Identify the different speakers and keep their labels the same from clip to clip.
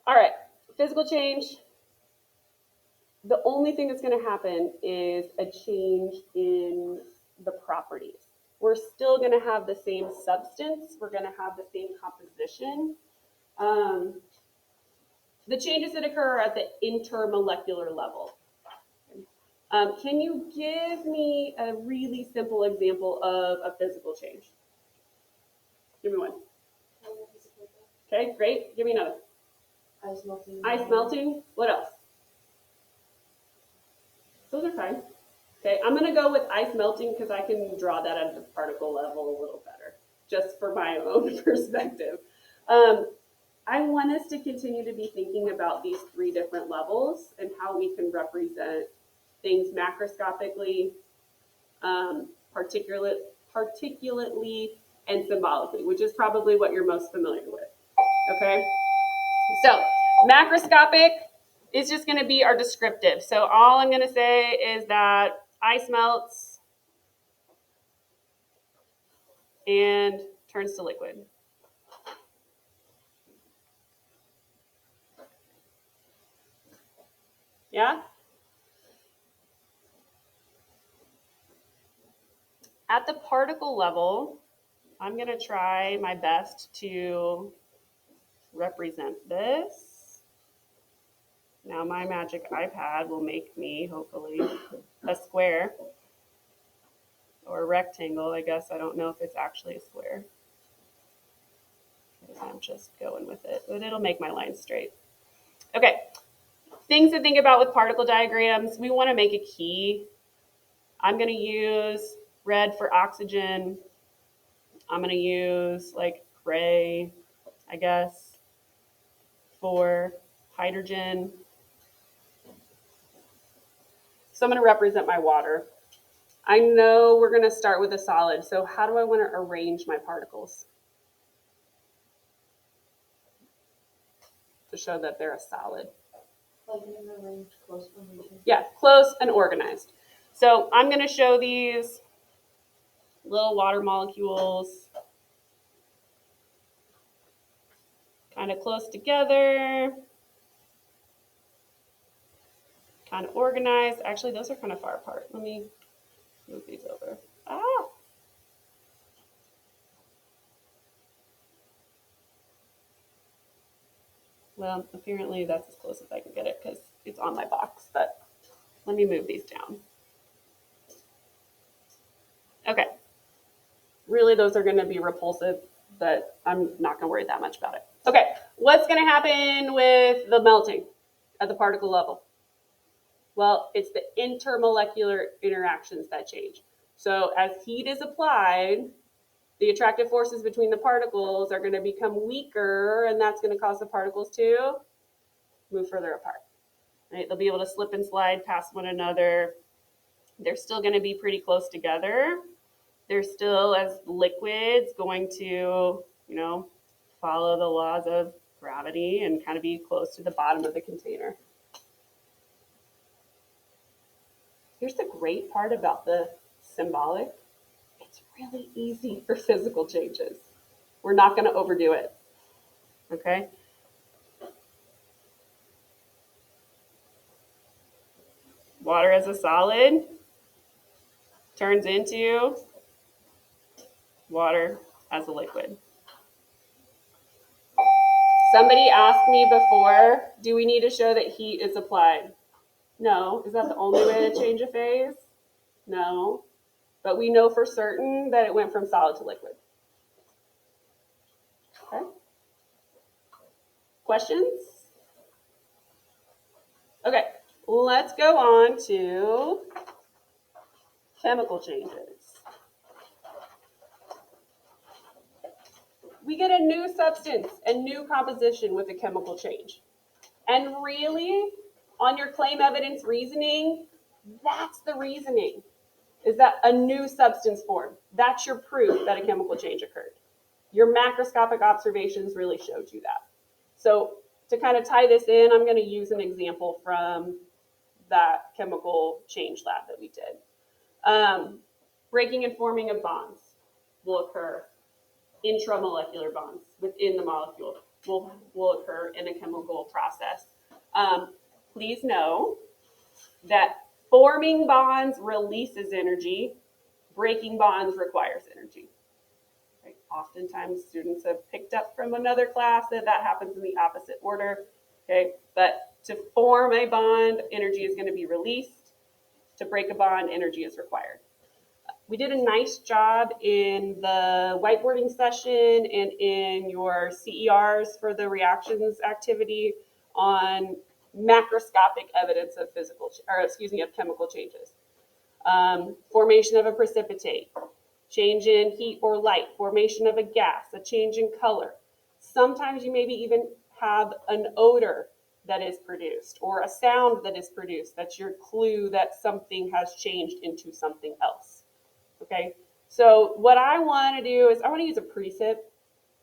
Speaker 1: All right, physical change. The only thing that's going to happen is a change in the properties. We're still going to have the same substance. We're going to have the same composition. The changes that occur are at the intermolecular level. Can you give me a really simple example of a physical change? Give me one. Okay, great. Give me another.
Speaker 2: Ice melting.
Speaker 1: Ice melting. What else? Those are fine. Okay, I'm going to go with ice melting because I can draw that at the particle level a little better, just for my own perspective. I want us to continue to be thinking about these three different levels and how we can represent things macroscopically, particulately, and symbolically, which is probably what you're most familiar with. Okay, so macroscopic is just going to be our descriptive. So all I'm going to say is that ice melts and turns to liquid. Yeah? At the particle level, I'm going to try my best to represent this. Now my magic iPad will make me, hopefully, a square or a rectangle. I guess I don't know if it's actually a square. I'm just going with it, but it'll make my line straight. Okay, things to think about with particle diagrams. We want to make a key. I'm going to use red for oxygen. I'm going to use like gray, I guess, for hydrogen. So I'm going to represent my water. I know we're going to start with a solid, so how do I want to arrange my particles to show that they're a solid?
Speaker 2: Like in the range, close formation.
Speaker 1: Yeah, close and organized. So I'm going to show these little water molecules kind of close together, kind of organized. Actually, those are kind of far apart. Let me move these over. Ah! Well, apparently that's as close as I can get it because it's on my box, but let me move these down. Okay. Really, those are going to be repulsive, but I'm not going to worry that much about it. Okay, what's going to happen with the melting at the particle level? Well, it's the intermolecular interactions that change. So as heat is applied, the attractive forces between the particles are going to become weaker, and that's going to cause the particles to move further apart. Right? They'll be able to slip and slide past one another. They're still going to be pretty close together. They're still, as liquids, going to, follow the laws of gravity and kind of be close to the bottom of the container. Here's the great part about the symbolic. It's really easy for physical changes. We're not going to overdo it. Okay? Water as a solid turns into water as a liquid. Somebody asked me before, do we need to show that heat is applied? No. Is that the only way to change a phase? No. But we know for certain that it went from solid to liquid. Okay. Questions? Okay, let's go on to chemical changes. We get a new substance, a new composition with a chemical change. And really, on your claim evidence reasoning, that's the reasoning, is that a new substance formed. That's your proof that a chemical change occurred. Your macroscopic observations really showed you that. So to kind of tie this in, I'm going to use an example from that chemical change lab that we did. Breaking and forming of bonds will occur, intramolecular bonds within the molecule. will occur in a chemical process. Please know that forming bonds releases energy, breaking bonds requires energy. Right? Oftentimes, students have picked up from another class that happens in the opposite order. Okay, but to form a bond, energy is going to be released. To break a bond, energy is required. We did a nice job in the whiteboarding session and in your CERs for the reactions activity on macroscopic evidence of of chemical changes. Formation of a precipitate, change in heat or light, formation of a gas, a change in color. Sometimes you maybe even have an odor that is produced or a sound that is produced. That's your clue that something has changed into something else. Okay, so what I want to do is I want to use a precip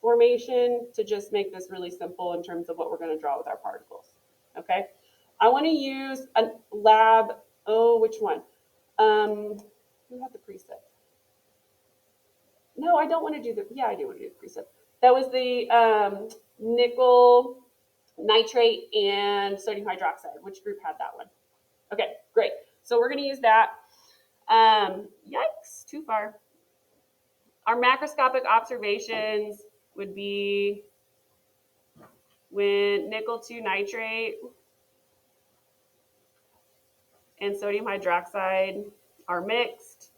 Speaker 1: formation to just make this really simple in terms of what we're going to draw with our particles. Okay, I want to use a lab, which one? Who had the precip? No, I don't want to do I do want to do the precip. That was the nickel nitrate and sodium hydroxide. Which group had that one? Okay, great. So we're going to use that. Yikes, too far. Our macroscopic observations would be when nickel 2 nitrate and sodium hydroxide are mixed.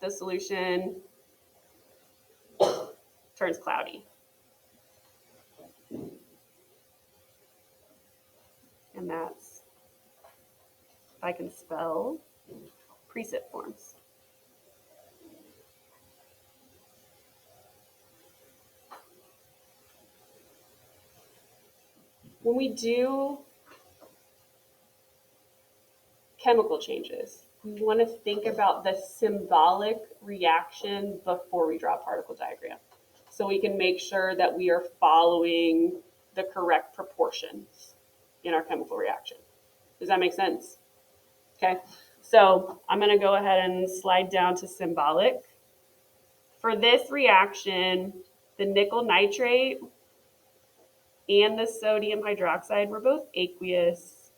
Speaker 1: The solution turns cloudy. And that's, if I can spell, precip forms. When we do chemical changes, we want to think about the symbolic reaction before we draw a particle diagram, so we can make sure that we are following the correct proportions in our chemical reaction. Does that make sense? Okay, so I'm going to go ahead and slide down to symbolic. For this reaction, the nickel nitrate and the sodium hydroxide were both aqueous.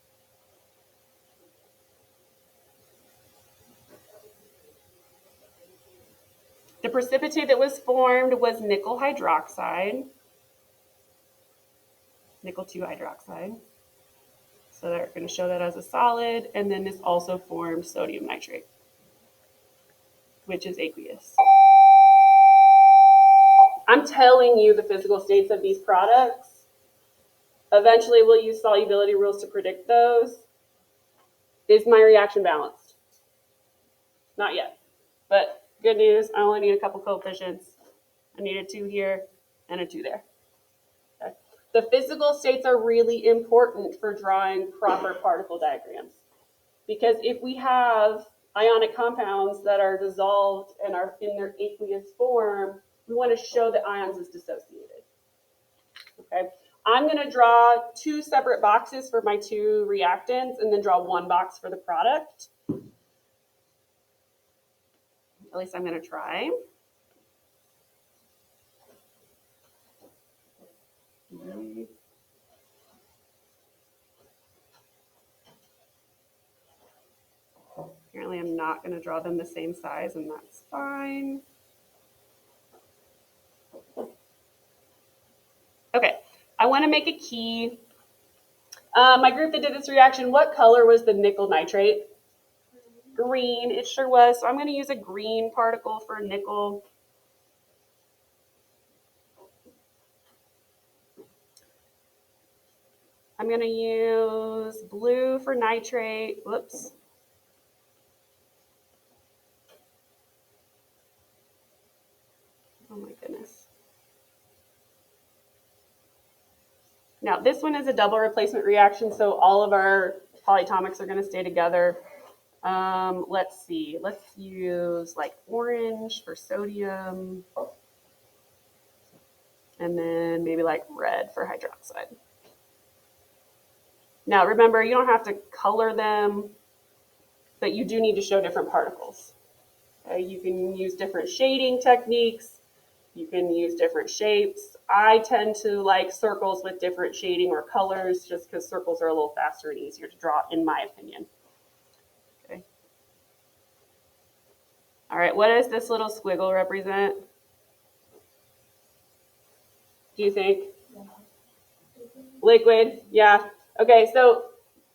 Speaker 1: The precipitate that was formed was nickel hydroxide, nickel 2 hydroxide. So they're going to show that as a solid. And then this also formed sodium nitrate, which is aqueous. I'm telling you the physical states of these products. Eventually, we'll use solubility rules to predict those. Is my reaction balanced? Not yet. But good news, I only need a couple coefficients. I need a 2 here and a 2 there. Okay. The physical states are really important for drawing proper particle diagrams. Because if we have ionic compounds that are dissolved and are in their aqueous form, we want to show that ions is dissociated. Okay. I'm going to draw 2 separate boxes for my 2 reactants and then draw 1 box for the product. At least I'm going to try. Apparently I'm not going to draw them the same size, and that's fine. Okay, I want to make a key. My group that did this reaction, what color was the nickel nitrate? Green, it sure was. So I'm going to use a green particle for nickel. I'm going to use blue for nitrate. Whoops. Oh my goodness. Now this one is a double replacement reaction, so all of our polyatomics are going to stay together. Let's see. Let's use like orange for sodium. And then maybe like red for hydroxide. Now remember, you don't have to color them, but you do need to show different particles. Okay, you can use different shading techniques. You can use different shapes. I tend to like circles with different shading or colors just because circles are a little faster and easier to draw, in my opinion. Okay. All right, what does this little squiggle represent? Do you think? Liquid, yeah. Okay, so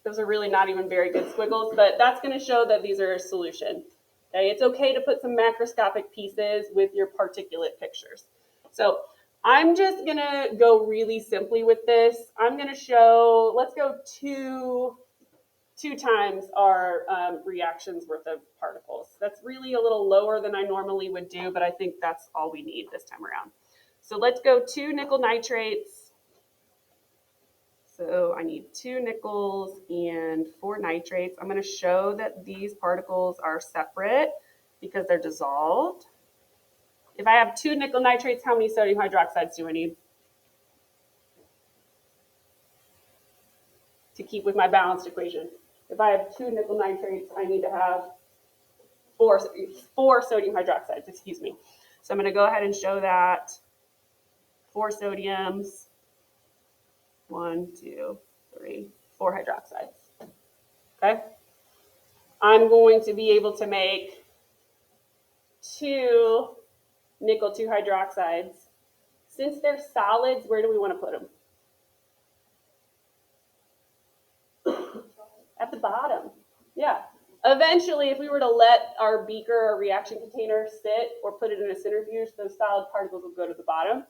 Speaker 1: those are really not even very good squiggles, but that's going to show that these are a solution. Okay, it's okay to put some macroscopic pieces with your particulate pictures. So I'm just going to go really simply with this. I'm going to show, let's go two times our reactions worth of particles. That's really a little lower than I normally would do, but I think that's all we need this time around. So let's go 2 nickel nitrates. So I need 2 nickels and 4 nitrates. I'm going to show that these particles are separate because they're dissolved. If I have 2 nickel nitrates, how many sodium hydroxides do I need? To keep with my balanced equation. If I have 2 nickel nitrates, I need to have 4 sodium hydroxides, excuse me. So I'm going to go ahead and show that 4 sodiums, 1, 2, 3, 4 hydroxides. Okay. I'm going to be able to make 2 nickel 2 hydroxides. Since they're solids, where do we want to put them? At the bottom. Yeah. Eventually, if we were to let our beaker or reaction container sit or put it in a centrifuge, those solid particles will go to the bottom.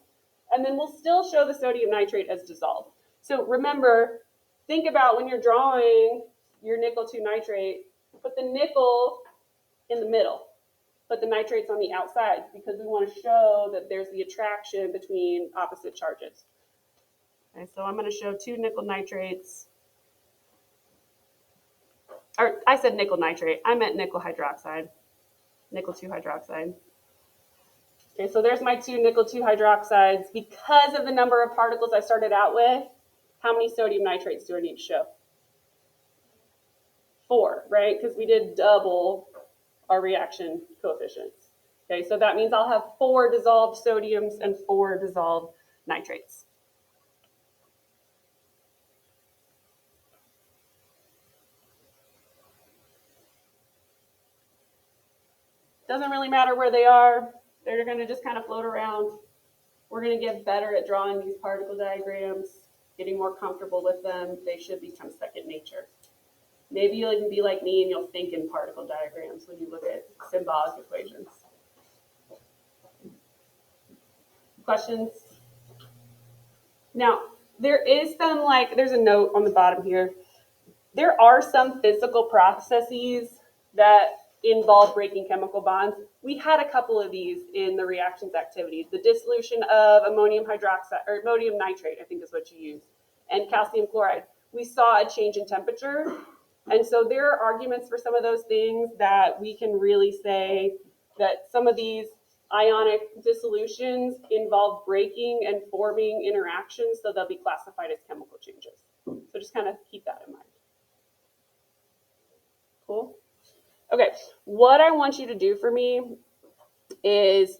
Speaker 1: And then we'll still show the sodium nitrate as dissolved. So remember, think about when you're drawing your nickel 2 nitrate, put the nickel in the middle, put the nitrates on the outside because we want to show that there's the attraction between opposite charges. Okay, so I'm going to show 2 nickel nitrates. Or I said nickel nitrate. I meant nickel hydroxide. Nickel 2 hydroxide. Okay, so there's my 2 nickel 2 hydroxides. Because of the number of particles I started out with, how many sodium nitrates do I need to show? 4, right? Because we did double our reaction coefficients. Okay, so that means I'll have 4 dissolved sodiums and 4 dissolved nitrates. Doesn't really matter where they are. They're going to just kind of float around. We're going to get better at drawing these particle diagrams, getting more comfortable with them. They should become second nature. Maybe you'll even be like me and you'll think in particle diagrams when you look at symbolic equations. Questions? Now, there is some, there's a note on the bottom here. There are some physical processes that involve breaking chemical bonds. We had a couple of these in the reactions activities. The dissolution of ammonium hydroxide, or ammonium nitrate, I think is what you use, and calcium chloride. We saw a change in temperature. And so there are arguments for some of those things that we can really say that some of these ionic dissolutions involve breaking and forming interactions, so they'll be classified as chemical changes. So just kind of keep that in mind. Cool? Okay, what I want you to do for me is